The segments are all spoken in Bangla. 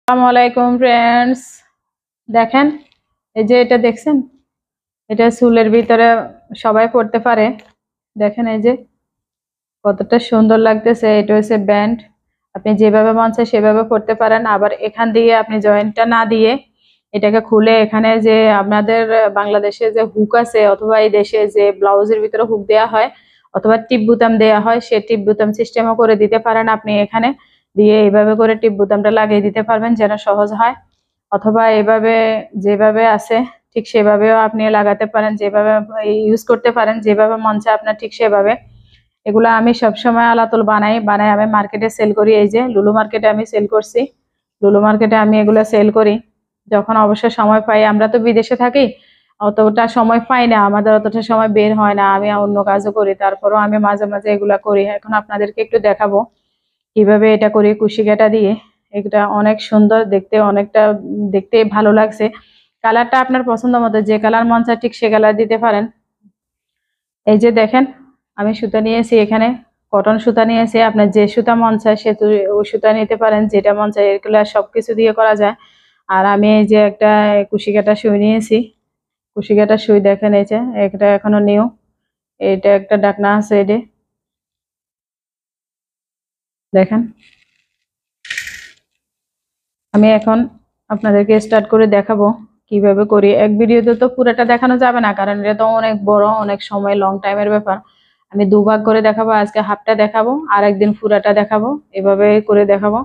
আসসালামু আলাইকুম ফ্রেন্ডস। দেখেন, এই যে এটা দেখছেন, এটা চুলের ভিতরে সবাই পড়তে পারে। দেখেন এই যে কতটা সুন্দর লাগতেছে। এটা হচ্ছে ব্যান্ড। আপনি যেভাবে মন চায় সেভাবে পড়তে পারেন। আবার এখান দিয়ে আপনি জয়েন্টটা না দিয়ে এটাকে খুলে এখানে যে আপনাদের বাংলাদেশে যে হুক আছে, অথবা এই দেশে যে ব্লাউজের ভিতরে হুক দেওয়া হয় অথবা টিপ বুতাম দেওয়া হয়, সে টিপ বুতাম সিস্টেমও করে দিতে পারেন। আপনি এখানে দিয়ে এইভাবে করে টিপ বুতামটা লাগিয়ে দিতে পারবেন যেন সহজ হয়। অথবা এভাবে যেভাবে আছে ঠিক সেভাবেও আপনি লাগাতে পারেন, যেভাবে ইউজ করতে পারেন, যেভাবে মন চায় আপনার ঠিক সেভাবে। এগুলো আমি সবসময় আলাতল বানাই বানাই আমি মার্কেটে সেল করি। এই যে লুলু মার্কেটে আমি সেল করছি। লুলু মার্কেটে আমি এগুলো সেল করি যখন অবশ্য সময় পাই। আমরা তো বিদেশে থাকি, অতটা সময় পাই না, আমাদের অতটা সময় বের হয় না। আমি অন্য কাজও করি, তারপরেও আমি মাঝে মাঝে এগুলা করি। এখন আপনাদেরকে একটু দেখাবো কিভাবে এটা করি কুশি কাঁটা দিয়ে। এটা অনেক সুন্দর দেখতে, অনেকটা দেখতে ভালো লাগছে। কালারটা আপনার পছন্দ মতো যে কালার মন চায় ঠিক সে কালার দিতে পারেন। এই যে দেখেন, আমি সুতা নিয়েছি এখানে, কটন সুতা নিয়েছি। আপনার যে সুতা মন চায় সে ওই সুতা নিতে পারেন, যেটা মন চায়। এগুলো সবকিছু দিয়ে করা যায়। আর আমি এই যে একটা কুশি কাঁটা সুই নিয়েছি। কুশি কাঁটা সুই দেখেন, এই যে এটা এখনো নিউ। এটা একটা ডাকনা আছে, এটা দেখেন। আমি এখন আপনাদেরকে স্টার্ট করে দেখাবো কিভাবে করি। এক ভিডিওতে তো পুরোটা দেখানো যাবে না, কারণ এটা তো অনেক বড়, অনেক সময়, লং টাইমের ব্যাপার। আমি দুভাগ করে দেখাবো, আজকে হাফটা দেখাবো আর একদিন পুরাটা দেখাবো, এভাবে করে দেখাবো।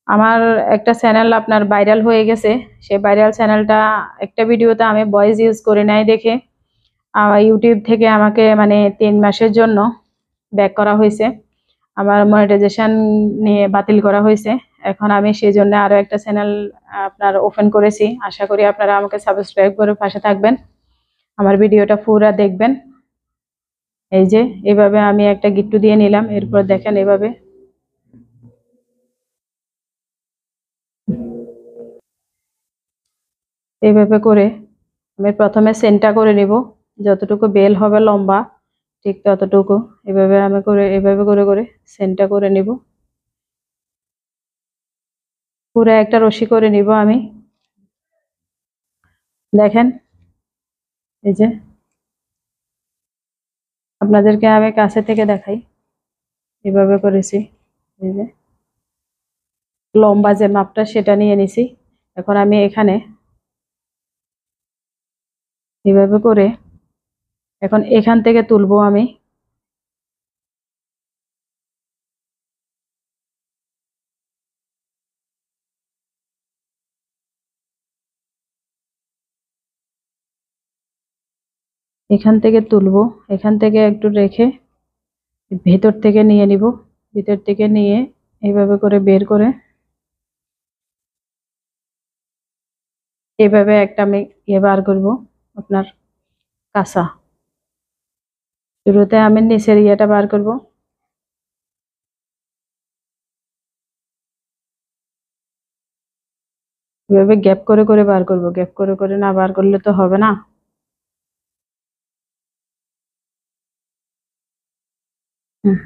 আমার একটা চ্যানেল আপনার ভাইরাল হয়ে গেছে। সেই ভাইরাল চ্যানেলটা একটা ভিডিওতে আমি ভয়েস ইউজ করে নাই দেখে ইউটিউব থেকে আমাকে মানে 3 মাসের জন্য ব্যাক করা হয়েছে। আমার মনিটাইজেশন নিয়ে বাতিল করা হয়েছে। এখন আমি সেই জন্য আরো একটা চ্যানেল আপনার ওপেন করেছি। আশা করি আপনারা আমাকে সাবস্ক্রাইব করে পাশে থাকবেন, আমার ভিডিওটা পুরো দেখবেন। এই যে এভাবে আমি একটা গিট্টু দিয়ে নিলাম, এরপর দেখেন এভাবে এইভাবে করে আমি প্রথমে সেন্টার করে নিব। যতটুকু বেল হবে লম্বা ঠিক ততটুকু এভাবে আমি করে এভাবে করে করে সেন্টার করে নিব। পুরো একটা রশি করে নিব আমি। দেখেন এই যে আপনাদেরকে আমি কাছে থেকে দেখাই, এভাবে করেছি। এই যে লম্বা যে মাপটা সেটা নিয়ে নিছি। এখন আমি এখানে এভাবে করে এখন এখান থেকে তুলবো আমি। এখান থেকে তুলবো, এখান থেকে একটু রেখে ভেতর থেকে নিয়ে নিব। ভিতর থেকে নিয়ে এইভাবে করে বের করে এইভাবে একটা আমি বার করব আপনার কাঁচা। শুরুতে আমি নিচের ইয়েটা বার করব। এভাবে গ্যাপ করে করে বার করব, গ্যাপ করে করে না বার করলে তো হবে না। হুম,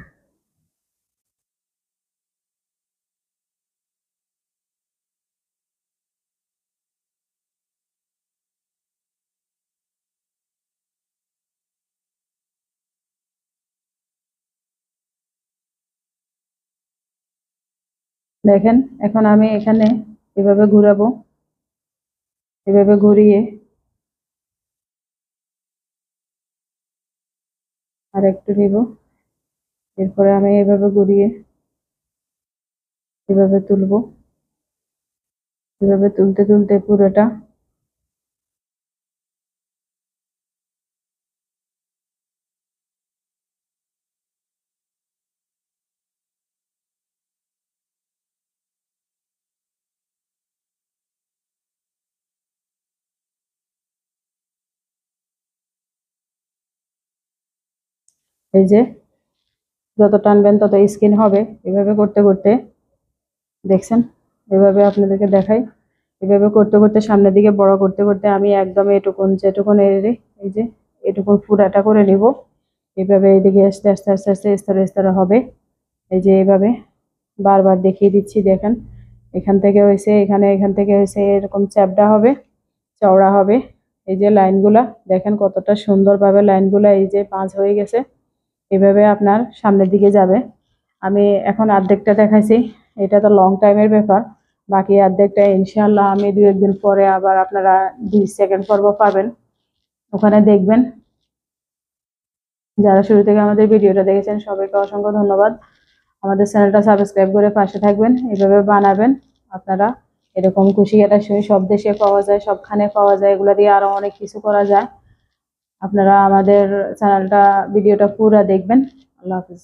দেখেন এখন আমি এখানে এভাবে ঘুরাবো, এভাবে ঘুরিয়ে আর একটু নিব। এরপরে আমি এভাবে ঘুরিয়ে এভাবে তুলবো। এভাবে তুলতে তুলতে পুরোটা এই যে যত টানবেন তত স্কিন হবে। এভাবে করতে করতে দেখছেন, এভাবে আপনাদেরকে দেখাই। এভাবে করতে করতে সামনের দিকে বড় করতে করতে আমি একদম এটুকুন যেটুকুন এই যে এটুকুন পুরাটা করে নিব। এইভাবে এইদিকে আস্তে আস্তে আস্তে আস্তে স্তরে স্তরে হবে। এই যে এইভাবে বারবার দেখিয়ে দিচ্ছি, দেখেন এখান থেকে হয়েছে, এখান থেকে হয়েছে, এরকম চ্যাপটা হবে, চওড়া হবে। এই যে লাইনগুলা দেখেন কতটা সুন্দরভাবে লাইনগুলা এই যে পাঁচ হয়ে গেছে, এভাবে আপনার সামনের দিকে যাবে। আমি এখন অর্ধেকটা দেখাইছি, এটা তো লং টাইমের ব্যাপার। বাকি অর্ধেকটা ইনশাআল্লাহ আমি 2-1 দিন পরে আবার আপনারা 2 সেকেন্ড পর্ব পাবেন, ওখানে দেখবেন। যারা শুরু থেকে আমাদের ভিডিওটা দেখেছেন সবাইকে অসংখ্য ধন্যবাদ। আমাদের চ্যানেলটা সাবস্ক্রাইব করে পাশে থাকবেন, এভাবে বানাবেন আপনারা। এরকম কুশি কাটা সুই সব দেশে পাওয়া যায়, সবখানে পাওয়া যায়, এগুলো দিয়ে আরো অনেক কিছু করা যায়। আপনারা আমাদের চ্যানেলটা ভিডিওটা পুরো দেখবেন। আল্লাহ হাফিজ।